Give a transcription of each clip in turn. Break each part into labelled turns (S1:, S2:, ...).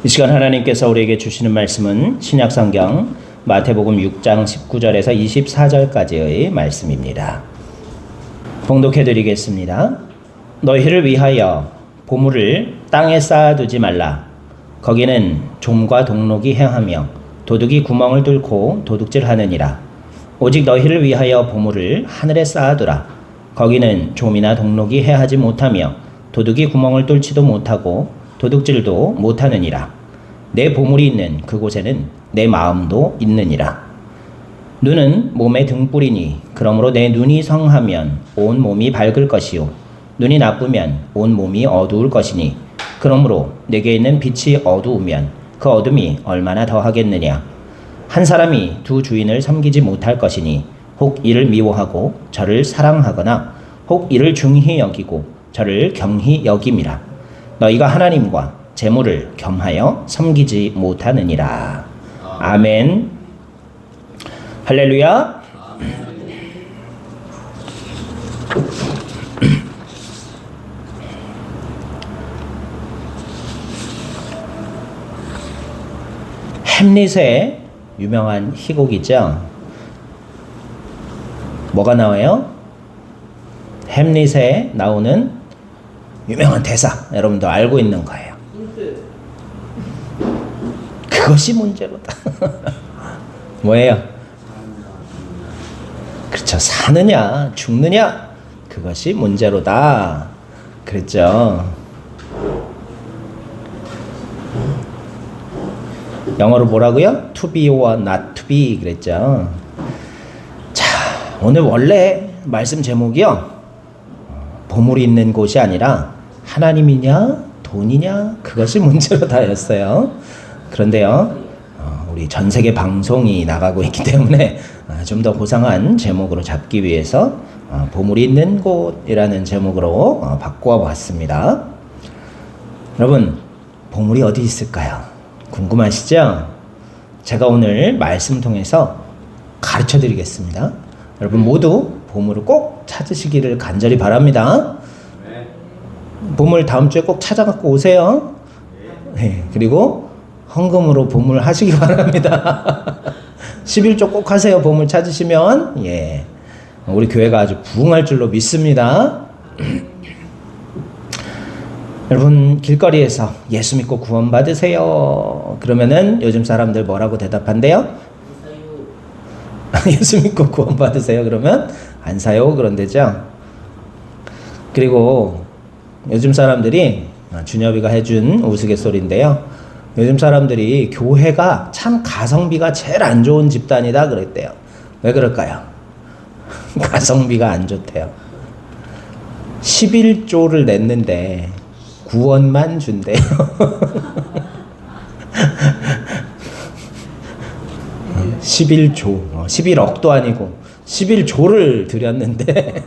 S1: 이 시간 하나님께서 우리에게 주시는 말씀은 신약성경 마태복음 6장 19절에서 24절까지의 말씀입니다. 봉독해드리겠습니다. 너희를 위하여 보물을 땅에 쌓아두지 말라. 거기는 좀과 동록이 행하며 도둑이 구멍을 뚫고 도둑질하느니라. 오직 너희를 위하여 보물을 하늘에 쌓아두라. 거기는 좀이나 동록이 해하지 못하며 도둑이 구멍을 뚫지도 못하고 도둑질도 못하느니라. 내 보물이 있는 그곳에는 내 마음도 있느니라. 눈은 몸의 등불이니 그러므로 내 눈이 성하면 온 몸이 밝을 것이요 눈이 나쁘면 온 몸이 어두울 것이니 그러므로 내게 있는 빛이 어두우면 그 어둠이 얼마나 더하겠느냐. 한 사람이 두 주인을 섬기지 못할 것이니 혹 이를 미워하고 저를 사랑하거나 혹 이를 중히 여기고 저를 경히 여김이라. 너희가 하나님과 재물을 겸하여 섬기지 못하느니라. 아멘. 할렐루야. 햄릿의 유명한 희곡이죠. 뭐가 나와요? 햄릿에 나오는 유명한 대사, 여러분도 알고 있는 거예요. 그것이 문제로다. 뭐예요? 그렇죠. 사느냐 죽느냐 그것이 문제로다 그랬죠. 영어로 뭐라고요? To be or not to be 그랬죠. 자, 오늘 원래 말씀 제목이요, 보물이 있는 곳이 아니라 하나님이냐 돈이냐 그것이 문제로다였어요. 그런데요, 우리 전 세계 방송이 나가고 있기 때문에 좀 더 고상한 제목으로 잡기 위해서 보물이 있는 곳이라는 제목으로 바꾸어 봤습니다. 여러분, 보물이 어디 있을까요? 궁금하시죠? 제가 오늘 말씀 통해서 가르쳐 드리겠습니다. 여러분 모두 보물을 꼭 찾으시기를 간절히 바랍니다. 보물 다음 주에 꼭 찾아갖고 오세요. 네, 그리고 헌금으로 보물 하시기 바랍니다. 11조 꼭 하세요. 보물 찾으시면. 예, 우리 교회가 아주 부흥할 줄로 믿습니다. 여러분, 길거리에서 예수 믿고 구원 받으세요 그러면은 요즘 사람들 뭐라고 대답한대요? 예수 믿고 구원 받으세요 그러면 안 사요 그런데죠. 그리고 요즘 사람들이, 준엽이가 해준 우스갯소리인데요, 요즘 사람들이 교회가 참 가성비가 제일 안 좋은 집단이다 그랬대요. 왜 그럴까요? 가성비가 안 좋대요. 11조를 냈는데 구원만 준대요. 11조, 11억도 아니고 11조를 드렸는데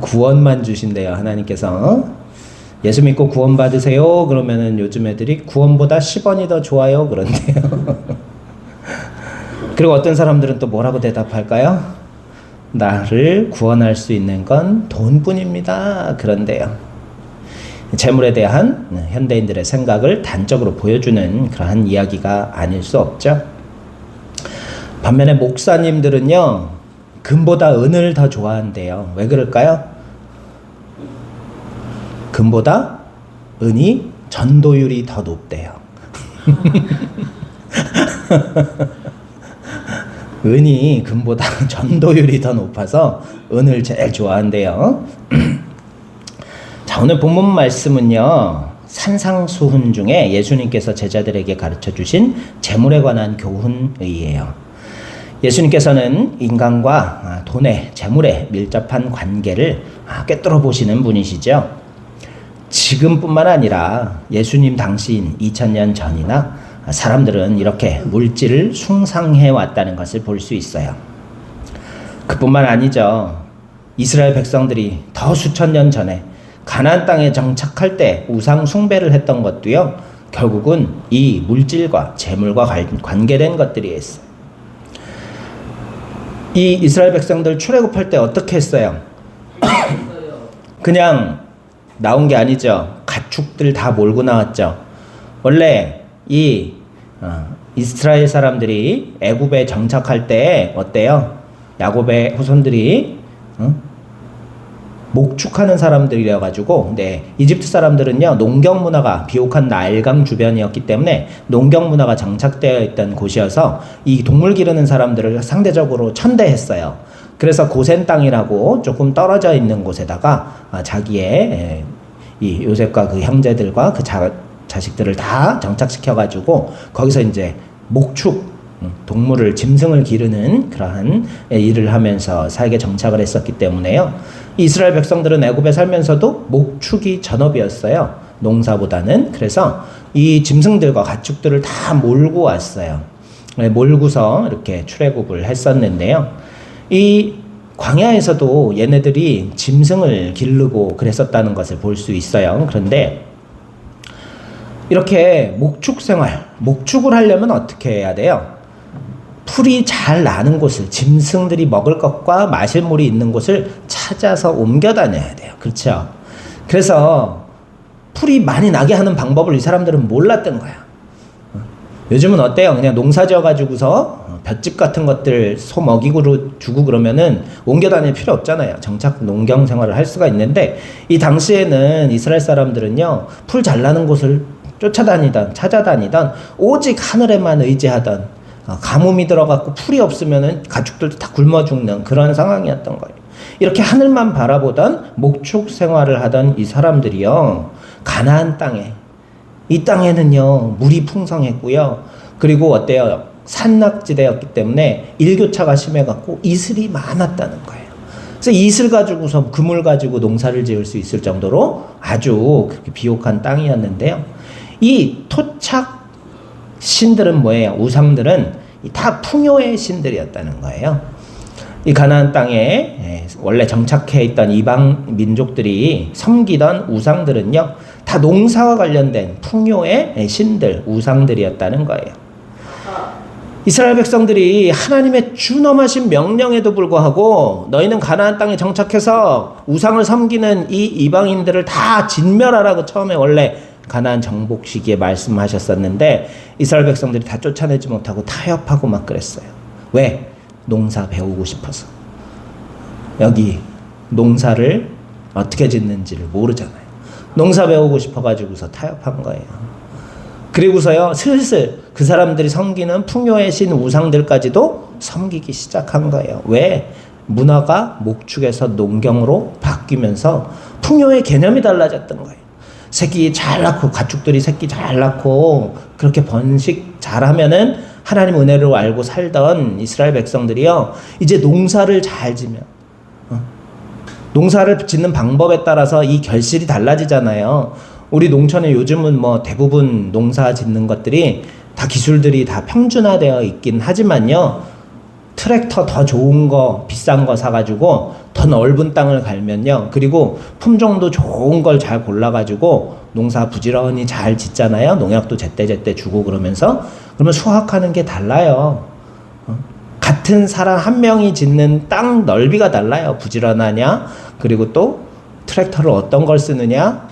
S1: 구원만 주신대요. 하나님께서. 예수 믿고 구원 받으세요 그러면은 요즘 애들이 구원보다 10원이 더 좋아요 그런데요. 그리고 어떤 사람들은 또 뭐라고 대답할까요? 나를 구원할 수 있는 건 돈뿐입니다 그런데요. 재물에 대한 현대인들의 생각을 단적으로 보여주는 그러한 이야기가 아닐 수 없죠. 반면에 목사님들은요, 금보다 은을 더 좋아한대요. 왜 그럴까요? 금보다 은이 전도율이 더 높대요. 은이 금보다 전도율이 더 높아서 은을 제일 좋아한대요. 자, 오늘 본문 말씀은요, 산상수훈 중에 예수님께서 제자들에게 가르쳐 주신 재물에 관한 교훈이에요. 예수님께서는 인간과 돈의, 재물의 밀접한 관계를 꿰뚫어 보시는 분이시죠. 지금뿐만 아니라 예수님 당시인 2000년 전이나 사람들은 이렇게 물질을 숭상해 왔다는 것을 볼 수 있어요. 그뿐만 아니죠. 이스라엘 백성들이 더 수천 년 전에 가나안 땅에 정착할 때 우상 숭배를 했던 것도요, 결국은 이 물질과 재물과 관계된 것들이었어요. 이 이스라엘 백성들 출애굽할 때 어떻게 했어요? 그냥 나온 게 아니죠. 가축들 다 몰고 나왔죠. 원래 이 이스라엘 사람들이 애굽에 정착할 때 어때요? 야곱의 후손들이 목축하는 사람들이라 가지고, 네, 이집트 사람들은요 농경 문화가 비옥한 나일강 주변이었기 때문에 농경 문화가 정착되어 있던 곳이어서 이 동물 기르는 사람들을 상대적으로 천대했어요. 그래서 고센 땅이라고 조금 떨어져 있는 곳에다가 자기의 이 요셉과 그 형제들과 그 자식들을 다 정착시켜 가지고 거기서 이제 목축, 동물을, 짐승을 기르는 그러한 일을 하면서 살게 정착을 했었기 때문에요. 이스라엘 백성들은 애굽에 살면서도 목축이 전업이었어요. 농사보다는. 그래서 이 짐승들과 가축들을 다 몰고 왔어요. 몰고서 이렇게 출애굽을 했었는데요. 이 광야에서도 얘네들이 짐승을 기르고 그랬었다는 것을 볼 수 있어요. 그런데 이렇게 목축 생활, 목축을 하려면 어떻게 해야 돼요? 풀이 잘 나는 곳을, 짐승들이 먹을 것과 마실 물이 있는 곳을 찾아서 옮겨 다녀야 돼요. 그렇죠? 그래서 풀이 많이 나게 하는 방법을 이 사람들은 몰랐던 거야. 요즘은 어때요? 그냥 농사 지어가지고서 볏짚 같은 것들 소 먹이고 주고 그러면은 옮겨 다닐 필요 없잖아요. 정착 농경 생활을 할 수가 있는데, 이 당시에는 이스라엘 사람들은요, 풀 잘 나는 곳을 쫓아다니던, 찾아다니던, 오직 하늘에만 의지하던, 가뭄이 들어갖고 풀이 없으면은 가축들도 다 굶어 죽는 그런 상황이었던 거예요. 이렇게 하늘만 바라보던 목축 생활을 하던 이 사람들이요, 가나안 땅에, 이 땅에는요 물이 풍성했고요, 그리고 어때요? 산낙지대였기 때문에 일교차가 심해갖고 이슬이 많았다는 거예요. 그래서 이슬 가지고서, 그물 가지고 농사를 지을 수 있을 정도로 아주 그렇게 비옥한 땅이었는데요. 이 토착 신들은 뭐예요? 우상들은 다 풍요의 신들이었다는 거예요. 이 가나안 땅에 원래 정착해 있던 이방 민족들이 섬기던 우상들은요, 다 농사와 관련된 풍요의 신들, 우상들이었다는 거예요. 이스라엘 백성들이 하나님의 준엄하신 명령에도 불구하고 너희는 가나안 땅에 정착해서 우상을 섬기는 이 이방인들을 다 진멸하라고 처음에 원래 가나안 정복 시기에 말씀하셨었는데, 이스라엘 백성들이 다 쫓아내지 못하고 타협하고 막 그랬어요. 왜? 농사 배우고 싶어서. 여기 농사를 어떻게 짓는지를 모르잖아요. 농사 배우고 싶어가지고서 타협한 거예요. 그리고서요, 슬슬 그 사람들이 섬기는 풍요의 신 우상들까지도 섬기기 시작한 거예요. 왜? 문화가 목축에서 농경으로 바뀌면서 풍요의 개념이 달라졌던 거예요. 새끼 잘 낳고, 가축들이 새끼 잘 낳고 그렇게 번식 잘하면은 하나님 은혜로 알고 살던 이스라엘 백성들이요, 이제 농사를 잘 지면, 농사를 짓는 방법에 따라서 이 결실이 달라지잖아요. 우리 농촌에 요즘은 뭐 대부분 농사 짓는 것들이 다 기술들이 다 평준화되어 있긴 하지만요, 트랙터 더 좋은 거, 비싼 거 사가지고 더 넓은 땅을 갈면요, 그리고 품종도 좋은 걸 잘 골라가지고 농사 부지런히 잘 짓잖아요. 농약도 제때제때 주고 그러면서. 그러면 수확하는 게 달라요. 같은 사람 한 명이 짓는 땅 넓이가 달라요. 부지런하냐, 그리고 또 트랙터를 어떤 걸 쓰느냐,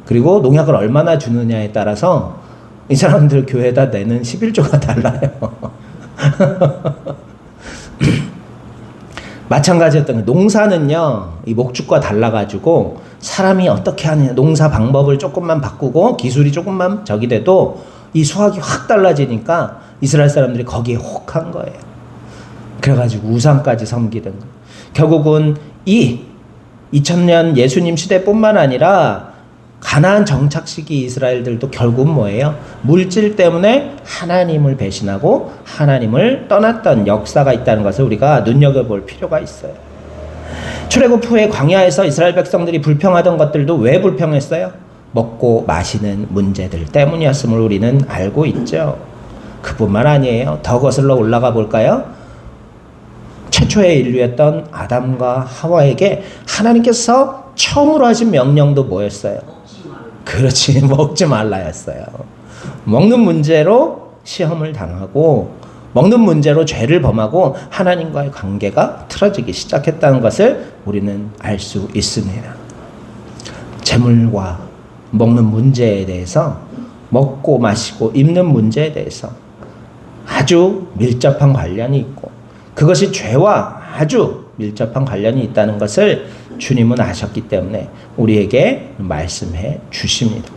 S1: 그리고 농약을 얼마나 주느냐에 따라서 이 사람들 교회에다 내는 11조가 달라요. 마찬가지였던 거예요. 농사는요, 이 목축과 달라가지고 사람이 어떻게 하느냐, 농사 방법을 조금만 바꾸고 기술이 조금만 저기 돼도 이 수확이 확 달라지니까 이스라엘 사람들이 거기에 혹한 거예요. 그래가지고 우상까지 섬기던 거예요. 결국은 이 2000년 예수님 시대뿐만 아니라 가나안 정착 시기 이스라엘들도 결국 뭐예요? 물질 때문에 하나님을 배신하고 하나님을 떠났던 역사가 있다는 것을 우리가 눈여겨볼 필요가 있어요. 출애굽 후에 광야에서 이스라엘 백성들이 불평하던 것들도 왜 불평했어요? 먹고 마시는 문제들 때문이었음을 우리는 알고 있죠. 그뿐만 아니에요. 더 거슬러 올라가 볼까요? 최초의 인류였던 아담과 하와에게 하나님께서 처음으로 하신 명령도 뭐였어요? 그렇지, 먹지 말라였어요. 먹는 문제로 시험을 당하고, 먹는 문제로 죄를 범하고 하나님과의 관계가 틀어지기 시작했다는 것을 우리는 알 수 있습니다. 재물과 먹는 문제에 대해서 먹고 마시고 입는 문제에 대해서 아주 밀접한 관련이 있고 그것이 죄와 아주 밀접한 관련이 있다는 것을 주님은 아셨기 때문에 우리에게 말씀해 주십니다.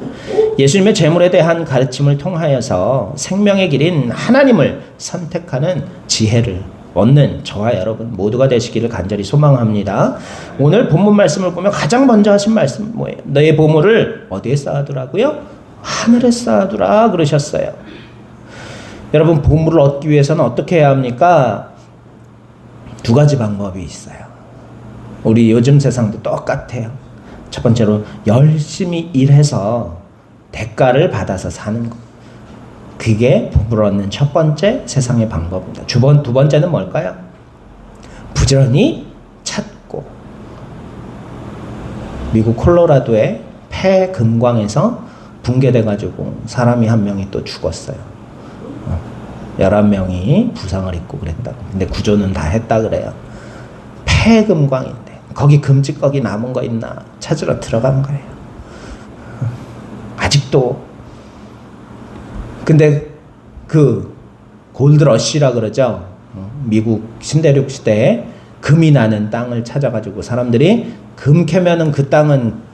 S1: 예수님의 재물에 대한 가르침을 통하여서 생명의 길인 하나님을 선택하는 지혜를 얻는 저와 여러분 모두가 되시기를 간절히 소망합니다. 오늘 본문 말씀을 보면 가장 먼저 하신 말씀은 뭐예요? 너의 보물을 어디에 쌓아두라고요? 하늘에 쌓아두라 그러셨어요. 여러분 보물을 얻기 위해서는 어떻게 해야 합니까? 두 가지 방법이 있어요. 우리 요즘 세상도 똑같아요. 첫 번째로 열심히 일해서 대가를 받아서 사는 것. 그게 보물을 얻는 첫 번째 세상의 방법입니다. 두 번째는 뭘까요? 부지런히 찾고 미국 콜로라도의 폐금광에서 붕괴돼가지고 사람이 한 명이 또 죽었어요. 11명이 부상을 입고 그랬다고. 근데 구조는 다 했다 그래요. 폐금광인데 거기 금찌꺼기 남은 거 있나 찾으러 들어간 거예요. 아직도. 근데 그 골드러시라 그러죠. 미국 신대륙 시대에 금이 나는 땅을 찾아가지고 사람들이 금 캐면은 그 땅은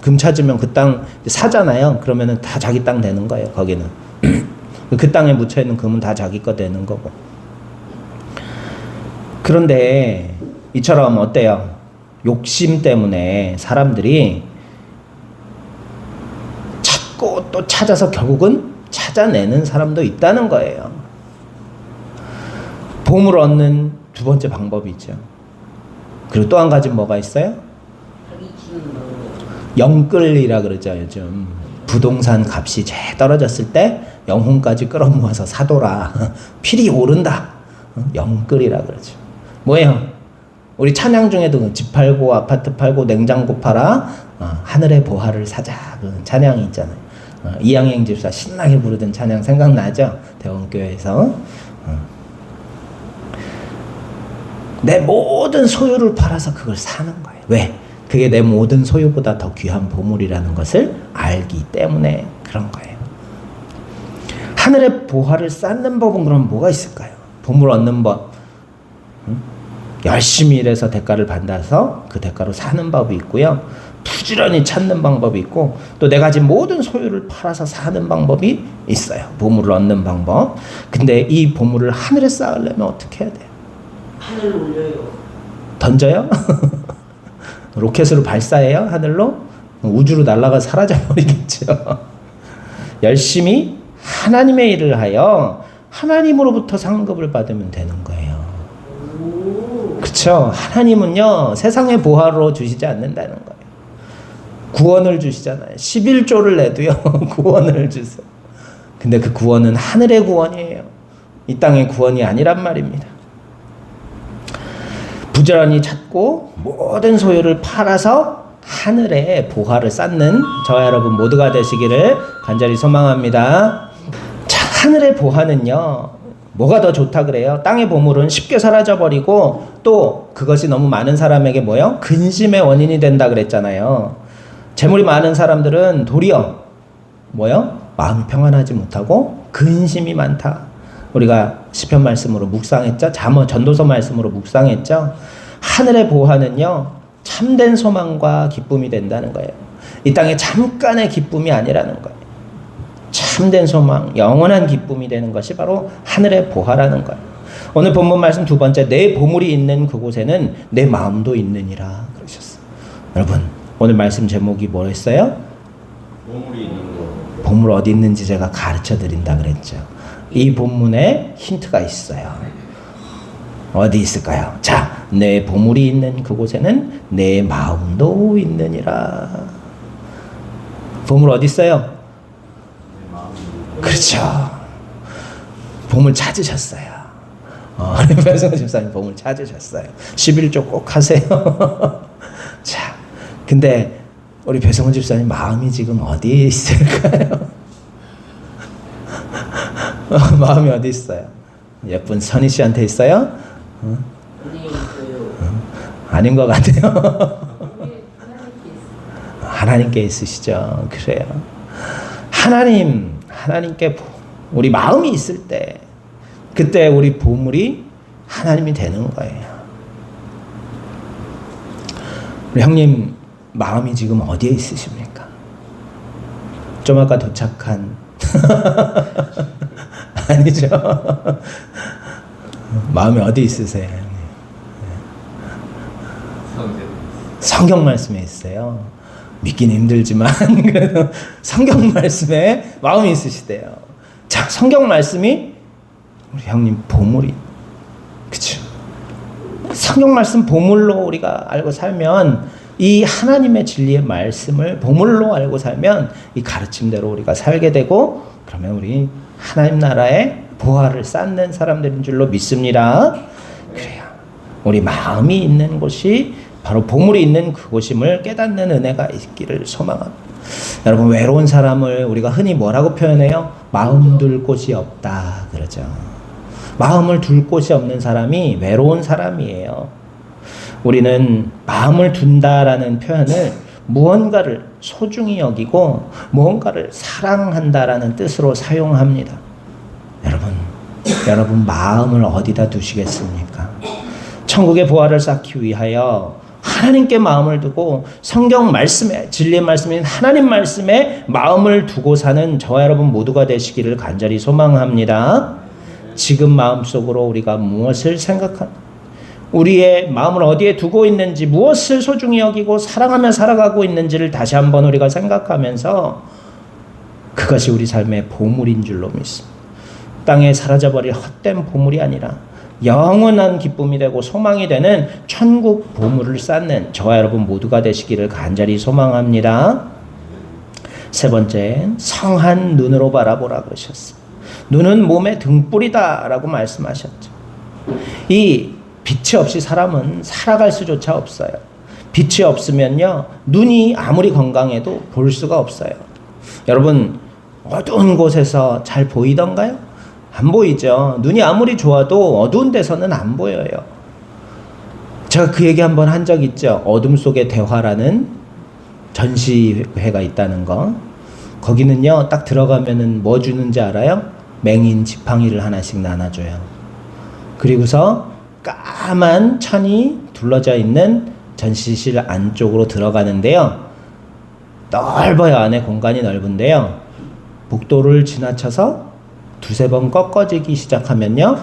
S1: 금 찾으면 그 땅 사잖아요. 그러면은 다 자기 땅 되는 거예요. 거기는 그 땅에 묻혀 있는 금은 다 자기 거 되는 거고. 그런데 이처럼 어때요? 욕심 때문에 사람들이 찾고 또 찾아서 결국은 찾아내는 사람도 있다는 거예요. 보물을 얻는 두 번째 방법이 있죠. 그리고 또 한 가지 뭐가 있어요? 영끌이라 그러죠. 요즘 부동산 값이 제일 떨어졌을 때 영혼까지 끌어모아서 사둬라. 필이 오른다. 영끌이라 그러죠. 뭐예요? 우리 찬양 중에도 집 팔고 아파트 팔고 냉장고 팔아 하늘의 보화를 사자. 그런 찬양이 있잖아요. 이양행 집사 신나게 부르던 찬양 생각나죠? 대원교회에서. 내 모든 소유를 팔아서 그걸 사는 거예요. 왜? 그게 내 모든 소유보다 더 귀한 보물이라는 것을 알기 때문에 그런 거예요. 하늘의 보화를 쌓는 법은 그럼 뭐가 있을까요? 보물 얻는 법. 열심히 일해서 대가를 받아서 그 대가로 사는 법이 있고요. 부지런히 찾는 방법이 있고 또 내가 가진 모든 소유를 팔아서 사는 방법이 있어요. 보물을 얻는 방법. 근데 이 보물을 하늘에 쌓으려면 어떻게 해야 돼요?
S2: 하늘로 올려요.
S1: 던져요? 로켓으로 발사해요? 하늘로? 우주로 날아가 사라져버리겠죠. 열심히 하나님의 일을 하여 하나님으로부터 상급을 받으면 되는 거예요. 그렇죠? 하나님은요 세상의 보화로 주시지 않는다는 거예요. 구원을 주시잖아요. 11조를 내도요 구원을 주세요. 근데 그 구원은 하늘의 구원이에요. 이 땅의 구원이 아니란 말입니다. 부지런히 찾고 모든 소유를 팔아서 하늘에 보화를 쌓는 저와 여러분 모두가 되시기를 간절히 소망합니다. 자, 하늘의 보화는요 뭐가 더 좋다 그래요? 땅의 보물은 쉽게 사라져버리고 또 그것이 너무 많은 사람에게 뭐요? 근심의 원인이 된다 그랬잖아요. 재물이 많은 사람들은 도리어 뭐요? 마음이 평안하지 못하고 근심이 많다. 우리가 시편 말씀으로 묵상했죠. 잠언 전도서 말씀으로 묵상했죠. 하늘의 보화는요 참된 소망과 기쁨이 된다는 거예요. 이 땅에 잠깐의 기쁨이 아니라는 거예요. 참된 소망, 영원한 기쁨이 되는 것이 바로 하늘의 보화라는 거예요. 오늘 본문 말씀 두 번째, 내 보물이 있는 그곳에는 내 마음도 있느니라 그러셨어요. 여러분 오늘 말씀 제목이 뭐였어요?
S2: 보물이 있는 곳.
S1: 보물 어디 있는지 제가 가르쳐 드린다 그랬죠. 이 본문에 힌트가 있어요. 어디 있을까요? 자, 내 보물이 있는 그곳에는 내 마음도 있느니라. 보물 어디 있어요? 그렇죠. 보물 찾으셨어요. 우리 배성호 집사님 보물 찾으셨어요. 11조 꼭 하세요. 자, 근데 우리 배성호 집사님 마음이 지금 어디 있을까요? 마음이 어디 있어요? 예쁜 선희 씨한테 있어요? 아닌 것 같아요. 하나님께 있으시죠. 그래요. 하나님께 우리 마음이 있을 때, 그때 우리 보물이 하나님이 되는 거예요. 우리 형님 마음이 지금 어디에 있으십니까? 좀 아까 도착한 아니죠. 마음이 어디 있으세요, 형님? 성경 말씀에 있어요. 믿기는 힘들지만 그래도 성경 말씀에 마음이 있으시대요. 자, 성경 말씀이 우리 형님 보물이, 그쵸? 성경 말씀 보물로 우리가 알고 살면, 이 하나님의 진리의 말씀을 보물로 알고 살면 이 가르침대로 우리가 살게 되고, 그러면 우리 하나님 나라의 보화를 쌓는 사람들인 줄로 믿습니다. 그래요. 우리 마음이 있는 곳이 바로 보물이 있는 그곳임을 깨닫는 은혜가 있기를 소망합니다. 여러분, 외로운 사람을 우리가 흔히 뭐라고 표현해요? 마음 둘 곳이 없다 그러죠. 마음을 둘 곳이 없는 사람이 외로운 사람이에요. 우리는 마음을 둔다라는 표현을 무언가를 소중히 여기고 무언가를 사랑한다라는 뜻으로 사용합니다. 여러분 마음을 어디다 두시겠습니까? 천국의 보화를 쌓기 위하여 하나님께 마음을 두고 성경 말씀에, 진리의 말씀인 하나님 말씀에 마음을 두고 사는 저와 여러분 모두가 되시기를 간절히 소망합니다. 지금 마음속으로 우리가 무엇을 우리의 마음을 어디에 두고 있는지, 무엇을 소중히 여기고 사랑하며 살아가고 있는지를 다시 한번 우리가 생각하면서 그것이 우리 삶의 보물인 줄로 믿습니다. 땅에 사라져버릴 헛된 보물이 아니라 영원한 기쁨이 되고 소망이 되는 천국 보물을 쌓는 저와 여러분 모두가 되시기를 간절히 소망합니다. 세 번째, 성한 눈으로 바라보라 그러셨어요. 눈은 몸의 등불이다 라고 말씀하셨죠. 이 빛이 없이 사람은 살아갈 수조차 없어요. 빛이 없으면요, 눈이 아무리 건강해도 볼 수가 없어요. 여러분, 어두운 곳에서 잘 보이던가요? 안 보이죠. 눈이 아무리 좋아도 어두운 데서는 안 보여요. 제가 그 얘기 한번 한 적 있죠. 어둠 속의 대화라는 전시회가 있다는 거. 거기는요, 딱 들어가면은 뭐 주는지 알아요? 맹인 지팡이를 하나씩 나눠줘요. 그리고서 까만 천이 둘러져 있는 전시실 안쪽으로 들어가는데요, 넓어요. 안에 공간이 넓은데요, 복도를 지나쳐서 두세 번 꺾어지기 시작하면요,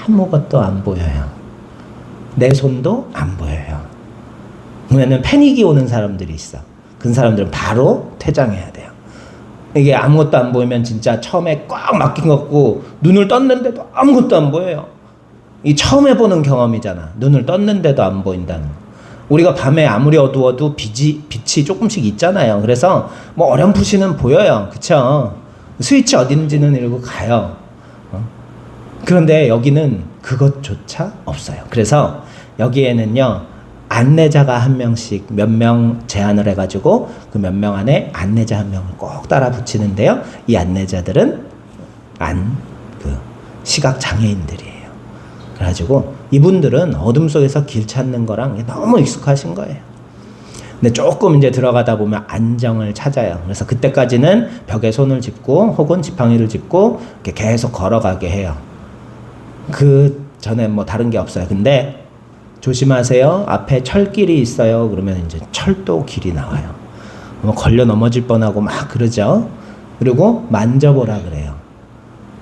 S1: 아무것도 안 보여요. 내 손도 안 보여요. 그러면 패닉이 오는 사람들이 있어. 그 사람들은 바로 퇴장해야 돼요. 이게 아무것도 안 보이면 진짜 처음에 꽉 막힌 것 같고, 눈을 떴는데도 아무것도 안 보여요. 이 처음 해보는 경험이잖아. 눈을 떴는데도 안 보인다는 거. 우리가 밤에 아무리 어두워도 빛이 조금씩 있잖아요. 그래서 뭐 어렴풋이는 보여요. 그쵸? 스위치 어딘지는 이러고 가요. 그런데 여기는 그것조차 없어요. 그래서 여기에는요, 안내자가 한 명씩 몇 명 제한을 해가지고 그 몇 명 안에 안내자 한 명을 꼭 따라 붙이는데요, 이 안내자들은 시각 장애인들이에요. 그래가지고 이분들은 어둠 속에서 길 찾는 거랑 너무 익숙하신 거예요. 근데 조금 이제 들어가다 보면 안정을 찾아요. 그래서 그때까지는 벽에 손을 짚고 혹은 지팡이를 짚고 이렇게 계속 걸어가게 해요. 그 전에 뭐 다른 게 없어요. 근데 조심하세요. 앞에 철길이 있어요. 그러면 이제 철도 길이 나와요. 뭐 걸려 넘어질 뻔하고 막 그러죠. 그리고 만져보라 그래요.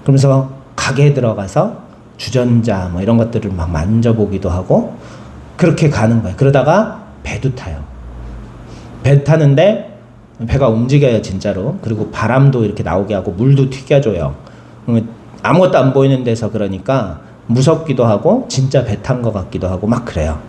S1: 그러면서 가게에 들어가서 주전자 뭐 이런 것들을 막 만져보기도 하고 그렇게 가는 거예요. 그러다가 배도 타요. 배 타는데 배가 움직여요, 진짜로. 그리고 바람도 이렇게 나오게 하고 물도 튀겨줘요. 아무것도 안 보이는 데서 그러니까 무섭기도 하고 진짜 배 탄 것 같기도 하고 막 그래요.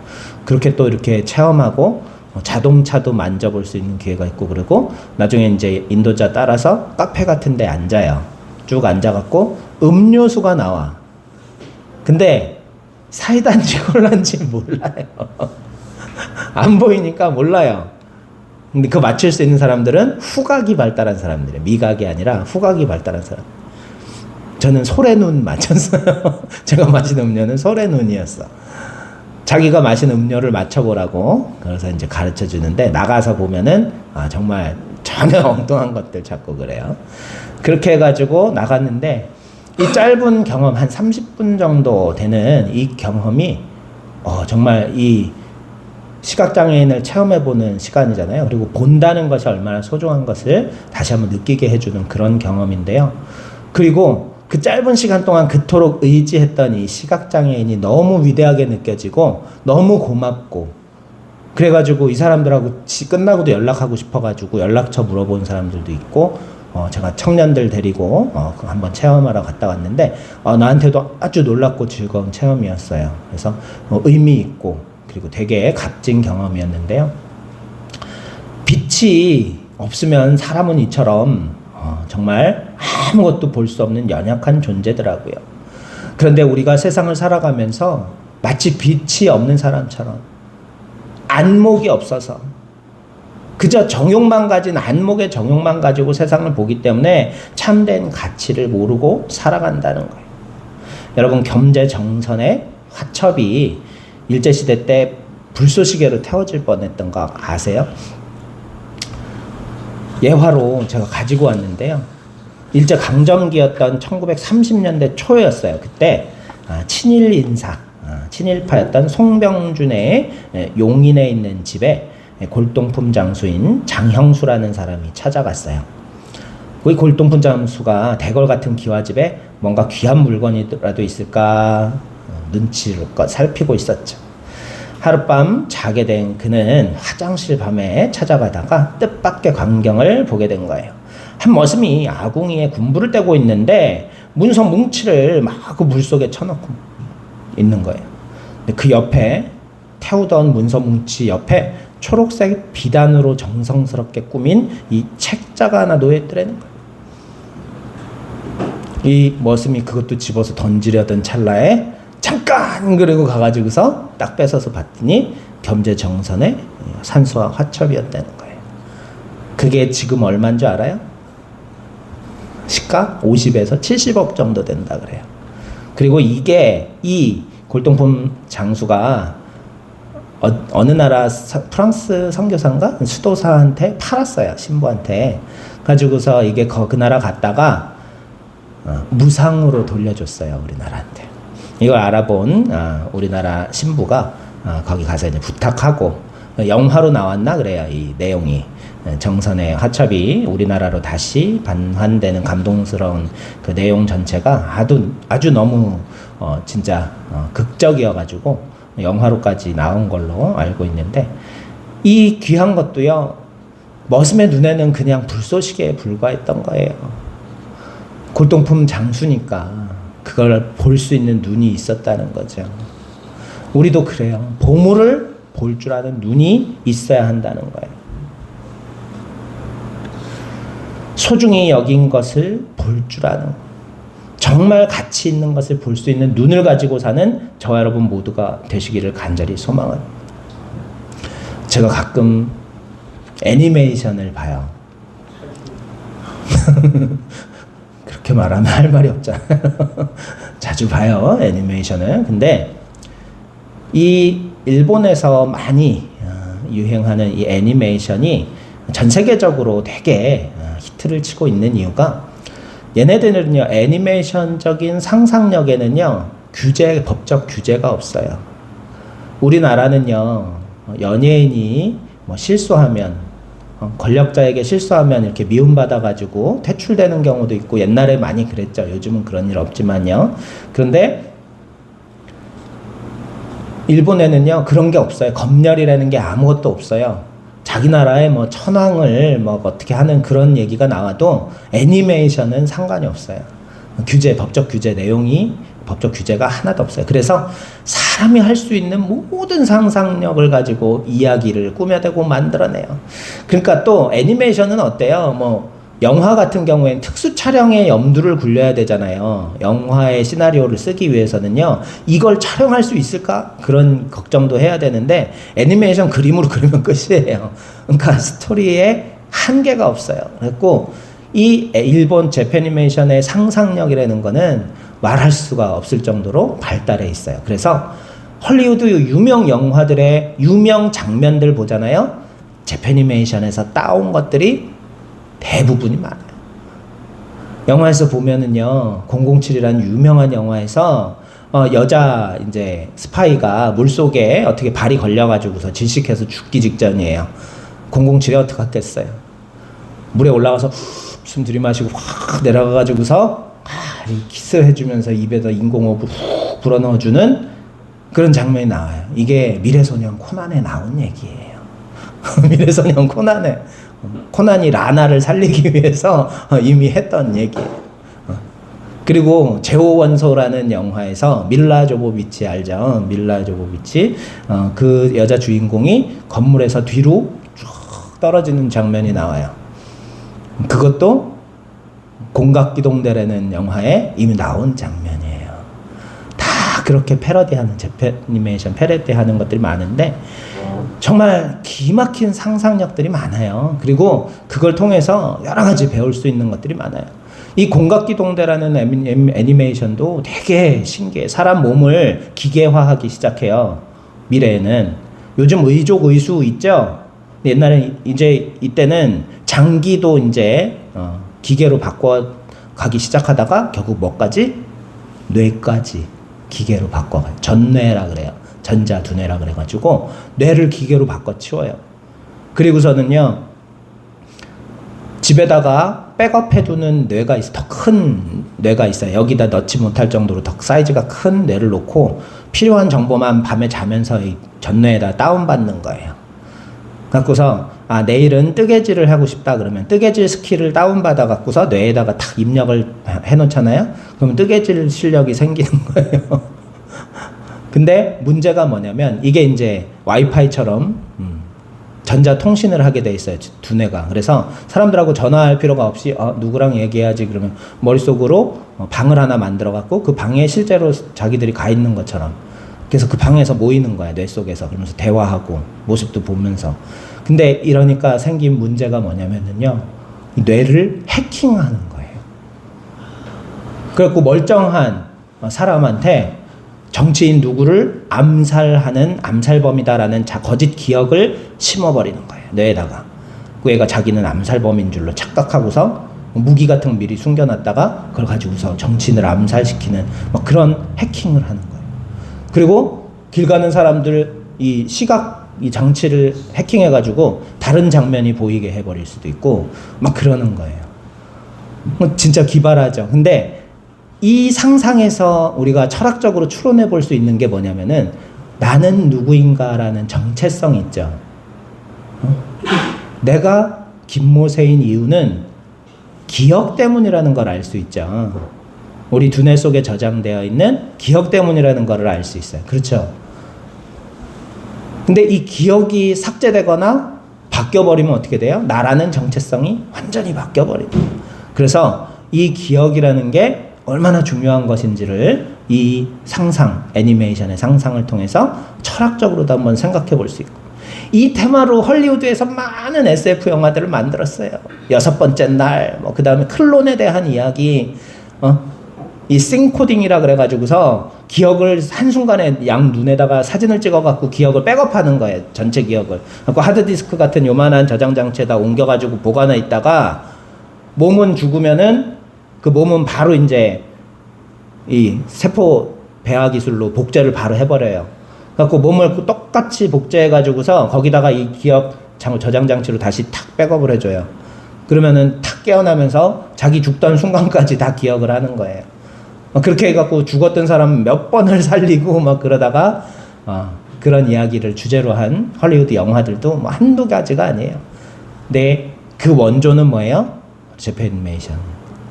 S1: 그렇게 또 이렇게 체험하고 자동차도 만져볼 수 있는 기회가 있고, 그리고 나중에 이제 인도자 따라서 카페 같은 데 앉아요. 쭉 앉아갖고 음료수가 나와. 근데 사이다인지 콜라인지 몰라요. 안 보이니까 몰라요. 근데 그거 맞출 수 있는 사람들은 후각이 발달한 사람들이에요. 미각이 아니라 후각이 발달한 사람. 저는 소래눈 맞췄어요. 제가 마신 음료는 소래눈이었어. 자기가 마신 음료를 맞춰보라고. 그래서 이제 가르쳐 주는데, 나가서 보면은 정말 전혀 엉뚱한 것들 자꾸 그래요. 그렇게 해가지고 나갔는데 이 짧은 경험 한 30분 정도 되는 이 경험이 정말 이 시각장애인을 체험해보는 시간이잖아요. 그리고 본다는 것이 얼마나 소중한 것을 다시 한번 느끼게 해주는 그런 경험인데요. 그리고 그 짧은 시간 동안 그토록 의지했던 이 시각장애인이 너무 위대하게 느껴지고 너무 고맙고 그래가지고 이 사람들하고 끝나고도 연락하고 싶어가지고 연락처 물어본 사람들도 있고 제가 청년들 데리고 한번 체험하러 갔다 왔는데 나한테도 아주 놀랍고 즐거운 체험이었어요. 그래서 의미 있고 그리고 되게 값진 경험이었는데요. 빛이 없으면 사람은 이처럼 정말 아무것도 볼 수 없는 연약한 존재더라고요. 그런데 우리가 세상을 살아가면서 마치 빛이 없는 사람처럼 안목이 없어서 그저 정욕만 가진 안목의 정욕만 가지고 세상을 보기 때문에 참된 가치를 모르고 살아간다는 거예요. 여러분 겸재정선의 화첩이 일제시대 때 불쏘시개로 태워질 뻔했던 거 아세요? 예화로 제가 가지고 왔는데요. 일제강점기였던 1930년대 초였어요. 그때 친일 인사, 친일파였던 송병준의 용인에 있는 집에 골동품 장수인 장형수라는 사람이 찾아갔어요. 그 골동품 장수가 대궐 같은 기와집에 뭔가 귀한 물건이라도 있을까 눈치껏 살피고 있었죠. 하룻밤 자게 된 그는 화장실 밤에 찾아가다가 뜻밖의 광경을 보게 된 거예요. 한 머슴이 아궁이에 군부를 떼고 있는데 문서 뭉치를 막 그 물속에 쳐넣고 있는 거예요. 근데 그 옆에 태우던 문서 뭉치 옆에 초록색 비단으로 정성스럽게 꾸민 이 책자가 하나 놓여있더라는 거예요. 이 머슴이 그것도 집어서 던지려던 찰나에 잠깐 그러고 가가지고서 딱 뺏어서 봤더니 겸재정선의 산수와 화첩이었다는 거예요. 그게 지금 얼마인 줄 알아요? 시가 50에서 70억 정도 된다 그래요. 그리고 이게 이 골동품 장수가 어느 나라 프랑스 선교사인가 수도사한테 팔았어요. 신부한테. 가지고서 이게 그 나라 갔다가 무상으로 돌려줬어요. 우리나라한테. 이걸 알아본 우리나라 신부가 거기 가서 이제 부탁하고 영화로 나왔나 그래요. 이 내용이 정선의 화첩이 우리나라로 다시 반환되는 감동스러운 그 내용 전체가 아주 너무 진짜 극적이어가지고 영화로까지 나온 걸로 알고 있는데 이 귀한 것도요 머슴의 눈에는 그냥 불쏘시개에 불과했던 거예요. 골동품 장수니까 그걸 볼 수 있는 눈이 있었다는 거죠. 우리도 그래요. 보물을 볼 줄 아는 눈이 있어야 한다는 거예요. 소중히 여긴 것을 볼 줄 아는, 정말 가치 있는 것을 볼 수 있는 눈을 가지고 사는 저와 여러분 모두가 되시기를 간절히 소망합니다. 제가 가끔 애니메이션을 봐요. 그렇게 말하면 할 말이 없잖아요. 자주 봐요, 애니메이션을. 근데 이 일본에서 많이 유행하는 이 애니메이션이 전 세계적으로 되게 히트를 치고 있는 이유가 얘네들은요, 애니메이션적인 상상력에는요, 법적 규제가 없어요. 우리나라는요, 연예인이 뭐 실수하면, 권력자에게 실수하면 이렇게 미움받아가지고 퇴출되는 경우도 있고, 옛날에 많이 그랬죠. 요즘은 그런 일 없지만요. 그런데 일본에는요, 그런 게 없어요. 검열이라는 게 아무것도 없어요. 자기 나라의 뭐 천황을 뭐 어떻게 하는 그런 얘기가 나와도 애니메이션은 상관이 없어요. 법적 규제 내용이, 법적 규제가 하나도 없어요. 그래서 사람이 할 수 있는 모든 상상력을 가지고 이야기를 꾸며대고 만들어내요. 그러니까 또 애니메이션은 어때요? 뭐 영화 같은 경우에는 특수 촬영에 염두를 굴려야 되잖아요. 영화의 시나리오를 쓰기 위해서는요, 이걸 촬영할 수 있을까? 그런 걱정도 해야 되는데, 애니메이션 그림으로 그리면 끝이에요. 그러니까 스토리에 한계가 없어요. 그래서 이 일본 재패니메이션의 상상력이라는 거는 말할 수가 없을 정도로 발달해 있어요. 그래서 헐리우드 유명 영화들의 유명 장면들 보잖아요. 재패니메이션에서 따온 것들이 대부분이 많아요. 영화에서 보면은요, 007이라는 유명한 영화에서 여자 이제 스파이가 물속에 어떻게 발이 걸려가지고서 질식해서 죽기 직전이에요. 007이 어떻게 했겠어요? 물에 올라가서 숨 들이마시고 확 내려가가지고서 키스해주면서 입에다 인공호흡을 훅 불어넣어주는 그런 장면이 나와요. 이게 미래소년 코난에 나온 얘기예요. 미래소년 코난이 라나를 살리기 위해서 이미 했던 얘기예요. 그리고 제오원소라는 영화에서 밀라 조보비치 알죠? 밀라 조보비치 그 여자 주인공이 건물에서 뒤로 쭉 떨어지는 장면이 나와요. 그것도 공각기동대라는 영화에 이미 나온 장면이에요. 다 그렇게 패러디하는 제페니메이션 패러디하는 것들이 많은데 정말 기막힌 상상력들이 많아요. 그리고 그걸 통해서 여러 가지 배울 수 있는 것들이 많아요. 이 공각기동대라는 애니메이션도 되게 신기해. 사람 몸을 기계화하기 시작해요. 미래에는. 요즘 의족 의수 있죠? 옛날에 이제 이때는 장기도 이제 기계로 바꿔가기 시작하다가 결국 뭐까지? 뇌까지 기계로 바꿔가요. 전뇌라 그래요. 전자두뇌라 그래가지고 뇌를 기계로 바꿔 치워요. 그리고서는요, 집에다가 백업해두는 뇌가 있어. 더 큰 뇌가 있어요. 여기다 넣지 못할 정도로 더 사이즈가 큰 뇌를 놓고 필요한 정보만 밤에 자면서 이 전뇌에다 다운받는 거예요. 갖고서 내일은 뜨개질을 하고 싶다 그러면 뜨개질 스킬을 다운받아 갖고서 뇌에다가 탁 입력을 해놓잖아요. 그러면 뜨개질 실력이 생기는 거예요. 근데 문제가 뭐냐면 이게 이제 와이파이처럼 전자통신을 하게 돼 있어요. 두뇌가. 그래서 사람들하고 전화할 필요가 없이 누구랑 얘기해야지 그러면 머릿속으로 방을 하나 만들어 갖고 그 방에 실제로 자기들이 가 있는 것처럼 그래서 그 방에서 모이는 거야. 뇌 속에서. 그러면서 대화하고 모습도 보면서. 근데 이러니까 생긴 문제가 뭐냐면은요, 뇌를 해킹하는 거예요. 그래갖고 멀쩡한 사람한테 정치인 누구를 암살하는 암살범이다라는 거짓 기억을 심어버리는 거예요. 뇌에다가. 그 애가 자기는 암살범인 줄로 착각하고서 무기 같은 거 미리 숨겨놨다가 그걸 가지고서 정치인을 암살시키는 막 그런 해킹을 하는 거예요. 그리고 길 가는 사람들 이 시각 이 장치를 해킹해가지고 다른 장면이 보이게 해버릴 수도 있고 막 그러는 거예요. 진짜 기발하죠. 근데 이 상상에서 우리가 철학적으로 추론해 볼 수 있는 게 뭐냐면은 나는 누구인가라는 정체성이 있죠. 내가 김모세인 이유는 기억 때문이라는 걸 알 수 있죠. 우리 두뇌 속에 저장되어 있는 기억 때문이라는 걸 알 수 있어요. 그렇죠? 근데 이 기억이 삭제되거나 바뀌어버리면 어떻게 돼요? 나라는 정체성이 완전히 바뀌어버려요. 그래서 이 기억이라는 게 얼마나 중요한 것인지를 이 상상, 애니메이션의 상상을 통해서 철학적으로도 한번 생각해 볼 수 있고 이 테마로 헐리우드에서 많은 SF 영화들을 만들었어요. 6번째 날, 그 다음에 클론에 대한 이야기, 이 싱코딩이라 그래가지고서 기억을 한순간에 양 눈에다가 사진을 찍어갖고 기억을 백업하는 거예요. 전체 기억을. 그래서 하드디스크 같은 요만한 저장 장치에다 옮겨가지고 보관해 있다가 몸은 죽으면은 그 몸은 바로 이제 이 세포 배아 기술로 복제를 바로 해버려요. 그래갖고 몸을 똑같이 복제해가지고서 거기다가 이 기억 저장 장치로 다시 탁 백업을 해줘요. 그러면은 탁 깨어나면서 자기 죽던 순간까지 다 기억을 하는 거예요. 그렇게 해갖고 죽었던 사람 몇 번을 살리고 막 그러다가 그런 이야기를 주제로 한 헐리우드 영화들도 뭐 한두 가지가 아니에요. 근데 그 원조는 뭐예요? 제페니메이션,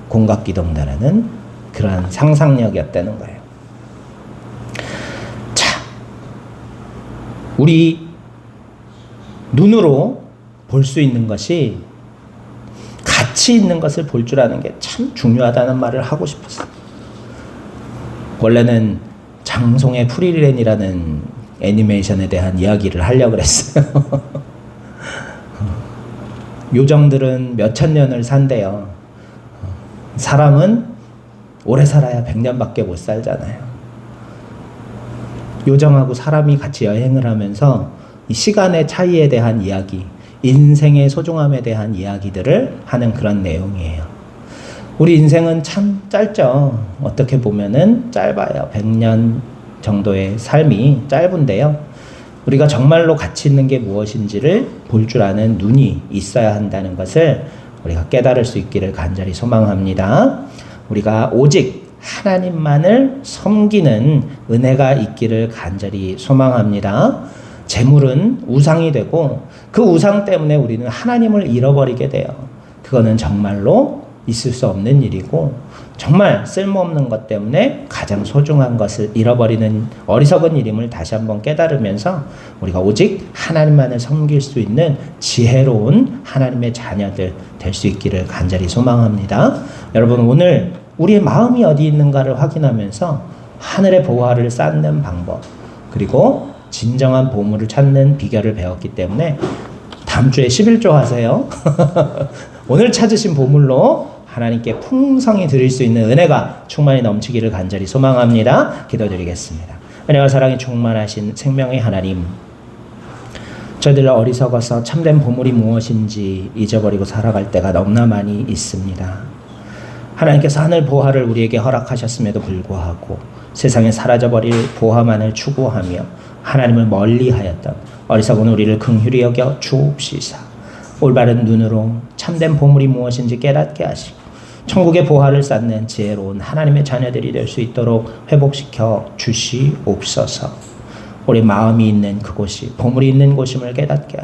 S1: 공각기동대라는 그러한 상상력이었다는 거예요. 자, 우리 눈으로 볼 수 있는 것이 가치 있는 것을 볼 줄 아는 게 참 중요하다는 말을 하고 싶었어요. 원래는 장송의 프리랜이라는 애니메이션에 대한 이야기를 하려고 했어요. 요정들은 몇천 년을 산대요. 사람은 오래 살아야 100년밖에 못 살잖아요. 요정하고 사람이 같이 여행을 하면서 이 시간의 차이에 대한 이야기, 인생의 소중함에 대한 이야기들을 하는 그런 내용이에요. 우리 인생은 참 짧죠. 어떻게 보면은 짧아요. 100년 정도의 삶이 짧은데요. 우리가 정말로 가치 있는 게 무엇인지를 볼 줄 아는 눈이 있어야 한다는 것을 우리가 깨달을 수 있기를 간절히 소망합니다. 우리가 오직 하나님만을 섬기는 은혜가 있기를 간절히 소망합니다. 재물은 우상이 되고 그 우상 때문에 우리는 하나님을 잃어버리게 돼요. 그거는 정말로 있을 수 없는 일이고 정말 쓸모없는 것 때문에 가장 소중한 것을 잃어버리는 어리석은 일임을 다시 한번 깨달으면서 우리가 오직 하나님만을 섬길 수 있는 지혜로운 하나님의 자녀들 될 수 있기를 간절히 소망합니다. 여러분, 오늘 우리의 마음이 어디 있는가를 확인하면서 하늘의 보화를 쌓는 방법, 그리고 진정한 보물을 찾는 비결을 배웠기 때문에 다음 주에 11조 하세요. 오늘 찾으신 보물로 하나님께 풍성히 드릴 수 있는 은혜가 충만히 넘치기를 간절히 소망합니다. 기도드리겠습니다. 은혜와 사랑이 충만하신 생명의 하나님, 저희들 어리석어서 참된 보물이 무엇인지 잊어버리고 살아갈 때가 너무나 많이 있습니다. 하나님께서 하늘 보화를 우리에게 허락하셨음에도 불구하고 세상에 사라져버릴 보화만을 추구하며 하나님을 멀리하였던 어리석은 우리를 긍휼히 여겨 주옵시사. 올바른 눈으로 참된 보물이 무엇인지 깨닫게 하시고 천국의 보화를 쌓는 지혜로운 하나님의 자녀들이 될 수 있도록 회복시켜 주시옵소서. 우리 마음이 있는 그곳이 보물이 있는 곳임을 깨닫게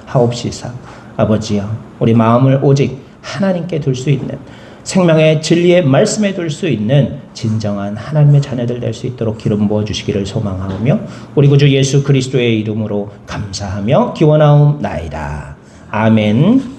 S1: 하옵시사. 아버지여, 우리 마음을 오직 하나님께 둘 수 있는, 생명의 진리의 말씀에 둘 수 있는 진정한 하나님의 자녀들 될 수 있도록 기름 부어 주시기를 소망하며 우리 구주 예수 그리스도의 이름으로 감사하며 기원하옵나이다. 아멘.